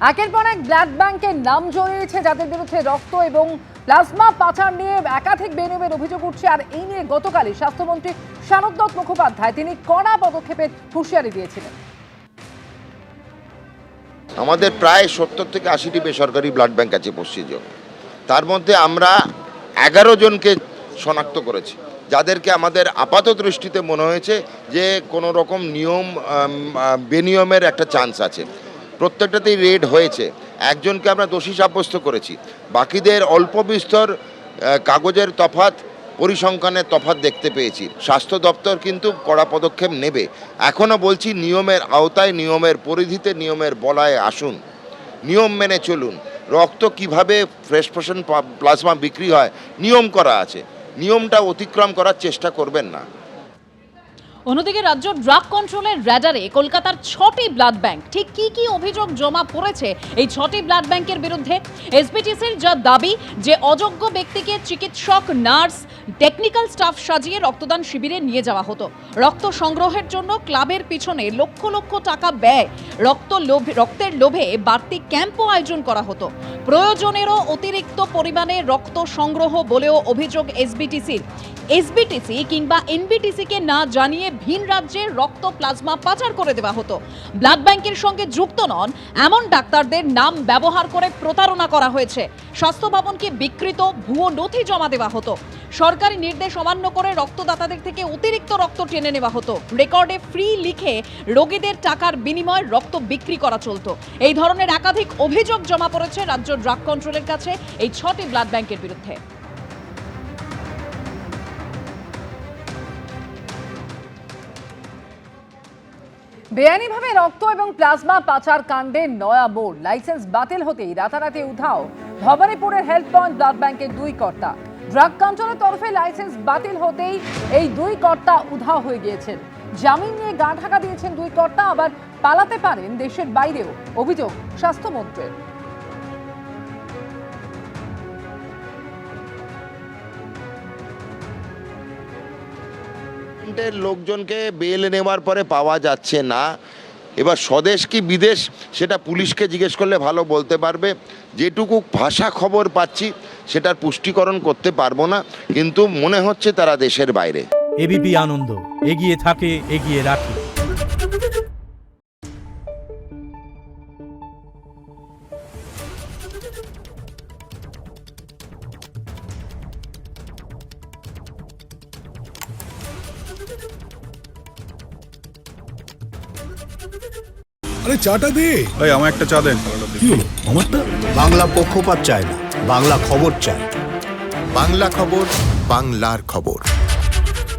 একের পর এক ব্লাড ব্যাংকের নাম জড়িয়েছে যাদের বিরুদ্ধে রক্ত এবং প্লাজমা পাচার নিয়ে একাধিক বেনিয়মের অভিযোগ উঠছে। আর এই নিয়ে গতকালই স্বাস্থ্যমন্ত্রী সারদত্ত মুখোপাধ্যায় তিনি কড়া পদক্ষেপের হুঁশিয়ারি দিয়েছিলেন। আমাদের প্রায় 70 থেকে 80টি বেসরকারি ব্লাড ব্যাংক আছে পশ্চিমবঙ্গে। তার মধ্যে আমরা 11 জনকে শনাক্ত করেছি, যাদেরকে আমাদের আপাত দৃষ্টিতে মনে হয়েছে যে কোনো রকম বেনিয়মের একটা চান্স আছে। প্রত্যেকটাতেই রেড হয়েছে। একজনকে আমরা দোষী সাব্যস্ত করেছি, বাকিদের অল্প বিস্তর কাগজের তফাৎ, পরিসংখ্যানের তফাৎ দেখতে পেয়েছি। স্বাস্থ্য দপ্তর কিন্তু কড়া পদক্ষেপ নেবে। এখনও বলছি, নিয়মের আওতায়, নিয়মের পরিধিতে, নিয়মের বলায় আসুন, নিয়ম মেনে চলুন। রক্ত কিভাবে ফ্রেশ ফ্রোজেন প্লাজমা বিক্রি হয় নিয়ম করা আছে, নিয়মটা অতিক্রম করার চেষ্টা করবেন না। অন্যদিকে রাজ্য ড্রাগ কন্ট্রোলের র্যাডারে কলকাতার 6টি ব্লাড ব্যাংক। ঠিক কি কি অভিযোগ জমা পড়েছে এই 6টি ব্লাড ব্যাংকের বিরুদ্ধে? এসবিটিসির যা দাবি যে অযোগ্য ব্যক্তিকে চিকিৎসক, নার্স, টেকনিক্যাল স্টাফ সাজিয়ে রক্তদান শিবিরে নিয়ে যাওয়া হতো। রক্ত সংগ্রহের জন্য ক্লাবের পিছনে লক্ষ লক্ষ টাকা ব্যয়। রক্তের লোভে বাড়তি ক্যাম্পও আয়োজন করা হতো। প্রয়োজনেরও অতিরিক্ত পরিমাণে রক্ত সংগ্রহ বলেও অভিযোগ এসবিটিসির। এসবিটিসি কিংবা এনবিটিসিকে না জানিয়ে ভিন রাজ্যে রক্ত প্লাজমা পাচার করে দেওয়া হতো। ব্লাড ব্যাংকের সঙ্গে যুক্ত নন এমন ডাক্তারদের নাম ব্যবহার করে প্রতারণা করা হয়েছে। স্বাস্থ্য ভবনকে বিকৃত ভুয়ো নথি জমা দেওয়া হতো। সরকারি নির্দেশ অমান্য করে রক্তদাতাদের থেকে অতিরিক্ত রক্ত টেনে নেওয়া হতো। রেকর্ডে ফ্রি লিখে রোগীদের টাকার বিনিময়ে রক্ত বিক্রি করা চলতো। এই ধরনের একাধিক অভিযোগ জমা পড়েছে রাজ্য ড্রাগ কন্ট্রোলের কাছে এই 6টি ব্লাড ব্যাংকের বিরুদ্ধে। বেআইনিভাবে রক্ত এবং প্লাজমা পাচার কাণ্ডে নয়া মোড়। লাইসেন্স বাতিল হতেই রাতারাতি উধাও ভবানীপুরের হেলথ পয়েন্ট ব্লাড ব্যাংকের 2 কর্তা। ড্রাগ কন্ট্রোলের তরফে লাইসেন্স বাতিল হতেই এই 2 কর্তা উধাও হয়ে গিয়েছেন। জামিন নিয়ে গা ঢাকা দিয়েছেন 2 কর্তা, আবার পালাতে পারেন দেশের বাইরেও, অভিযোগ স্বাস্থ্যমন্ত্রীর। লোকজনকে বেল নেওয়ার পরে পাওয়া যাচ্ছে না। এবার স্বদেশ কি বিদেশ সেটা পুলিশকে জিজ্ঞেস করলে ভালো বলতে পারবে। যেটুকু ভাষা খবর পাচ্ছি সেটার পুষ্টিকরণ করতে পারবো না, কিন্তু মনে হচ্ছে তারা দেশের বাইরে। এবিপি আনন্দ, এগিয়ে থাকে, এগিয়ে রাখে। আরে চাটা দে ভাই, আমার একটা চা দেন। কি হলো আমারটা? বাংলা পক্ষপাত চায় না, বাংলা খবর চায়। বাংলা খবর, বাংলার খবর।